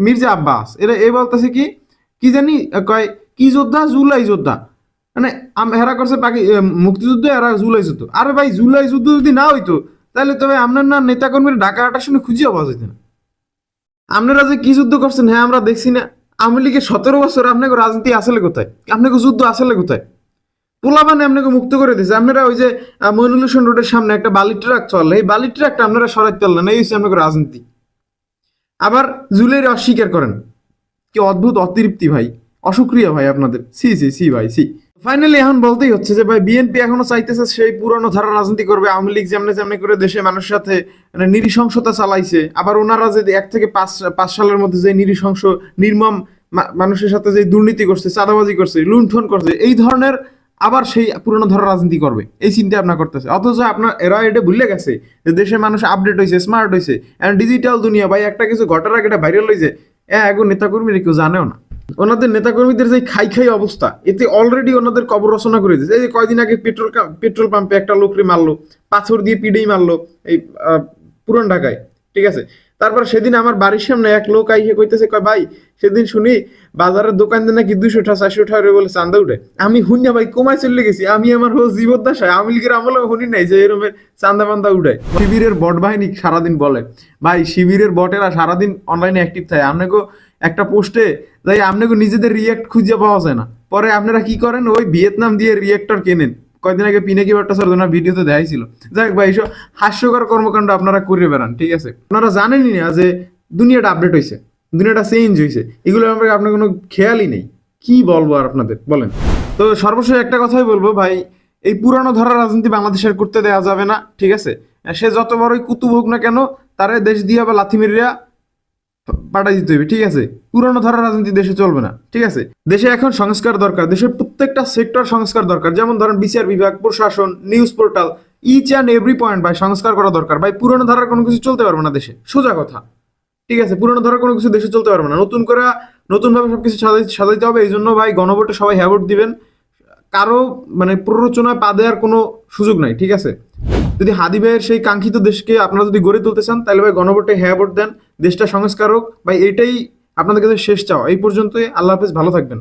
মির্জা আব্বাস এরা এ বলতেছে কি কি জানি কয় কি যোদ্ধা জুলাই যোদ্ধা, মানে হেরা করছে মুক্তিযুদ্ধ, এরা জুলাই যুদ্ধ। আরে ভাই জুলাই যুদ্ধ যদি না হইতো তাহলে তবে আপনার না নেতাকর্মীর ঢাকা আটার শুনে খুঁজিয়ে পাওয়া যেত না। আপনারা যে কি যুদ্ধ করছেন হ্যাঁ আমরা দেখছি না। আওয়ামী লীগের 17 বছর আপনাকে রাজনীতি আসলে কোথায়, আপনাকে যুদ্ধ আসলে কোথায়? পোলাপানে আপনাকে মুক্ত করে দিয়েছে। আপনারা ওই যে মইনুল হোসেন রোডের সামনে একটা বালি ট্রাক চলে, এই বালি ট্রাকটা আপনারা সরাইতে পারলেন, এই হচ্ছে আপনাকে রাজনীতি। আবার জুলের অস্বীকার করেন, কি অদ্ভুত অতৃপ্তি ভাই, অসুক্রিয়া ভাই আপনাদের, সি সি সি ভাই সি। ফাইনালি এখন বলতেই হচ্ছে যে ভাই বিএনপি এখনো চাইতেছে সেই পুরনো ধারা রাজনীতি করবে। আওয়ামী লীগ যেমনি যেমনি করে দেশে মানুষের সাথে মানে নৃশংসতা চালাইছে, আবার ওনারা যে 1 থেকে 5 সালের মধ্যে যে নৃশংস নির্মম মানুষের সাথে যে দুর্নীতি করছে, চাঁদাবাজি করছে, লুণ্ঠন করছে, এই ধরনের আবার সেই পুরনো ধারা রাজনীতি করবে, এই চিন্তা ভাবনা করতেছে। অথচ আপনার এরা এটা ভুলে গেছে যে দেশের মানুষ আপডেট হয়েছে, স্মার্ট হয়েছে, এখন ডিজিটাল দুনিয়া ভাই। একটা কিছু ঘটার আগে এটা ভাইরাল হয়েছে, এখন নেতাকর্মীরা কেউ জানেও না। ওনাদের নেতাকর্মীদের যে খাই খাই অবস্থা, এতে অলরেডি ওনাদের কবর রচনা করে দিয়েছে। এই যে কয়দিন আগে পেট্রোল পাম্পে একটা লোকরে মারলো, পাথর দিয়ে পিড়েই মারলো এই পুরান ঢাকায়, ঠিক আছে। তারপর সেদিন আমার বাড়ির সামনে এক লোক আইসে কইতেছে, কয় ভাই সেদিন শুনি বাজারের দোকান দিয়ে নাকি 200-400 বলে চান্দা উঠে। আমি হুন্যা ভাই কমায় চলে গেছি, আমি আমার হোক জীবদ্দশায় আওয়ামী লীগের আমলে শুনি নাই যে এরকমের চান্দা বান্দা উঠায়। শিবিরের বট বাহিনী সারাদিন বলে, ভাই শিবিরের বটেরা সারাদিন অনলাইনে অ্যাক্টিভ থাকে, আপনাকে একটা পোস্টে যাই আপনাকে নিজেদের রিয়েক্ট খুঁজে পাওয়া যায় না। পরে আপনারা কি করেন, ওই ভিয়েতনাম দিয়ে রিয়েক্টর কেনেন। কয়দিন আগে পিনাকি ভট্টাচার্য ওনার ভিডিওতে দেখাইছিল। যাই ভাই এইসব হাস্যকর কর্মকাণ্ড আপনারা করে বেড়ান, ঠিক আছে। আপনারা জানেনই না যে দুনিয়াটা আপডেট হয়েছে, দুনিয়াটা চেঞ্জ হয়েছে, এগুলো ব্যাপারে আপনার কোনো খেয়ালই নেই। কি বলবো আর আপনাদের বলেন। তো সর্বশেষ একটা কথাই বলবো ভাই, এই পুরানো ধারা রাজনীতি বাংলাদেশের করতে দেওয়া যাবে না, ঠিক আছে। সে যত বড়ই কুতুব হোক না কেন, তারে দেশ দিয়া বা লাথি মেরিয়া পাঠাই দিতে হবে, ঠিক আছে। পুরনো ধারা রাজনীতি দেশে চলবে না, ঠিক আছে। দেশে এখন সংস্কার দরকার, দেশের প্রত্যেকটা সেক্টর সংস্কার দরকার। যেমন ধরেন বিচার বিভাগ, প্রশাসন, news portal, each and every point ভাই সংস্কার করা দরকার। ভাই পুরনো ধারার কোনো কিছু চলতে পারবে না দেশে, সোজা কথা, ঠিক আছে। পুরনো ধারার কোনো কিছু দেশে চলতে পারবে না, নতুন ভাবে সবকিছু সাজাইতে হবে। এই জন্য ভাই গণভোটে সবাই হ্যাঁ ভোট দিবেন, কারো মানে প্ররোচনায় পা দেওয়ার কোনো সুযোগ নাই, ঠিক আছে। যদি হাদি ভাইয়ের সেই কাঙ্ক্ষিত দেশকে আপনারা যদি গড়ে তুলতে চান, তাহলে ভাই গণভোটে হ্যাঁ ভোট দেন, দেশটা সংস্কার হোক ভাই, এটাই আপনাদের কাছে শেষ চাওয়া। এই পর্যন্তই, আল্লাহ হাফেজ, ভালো থাকবেন।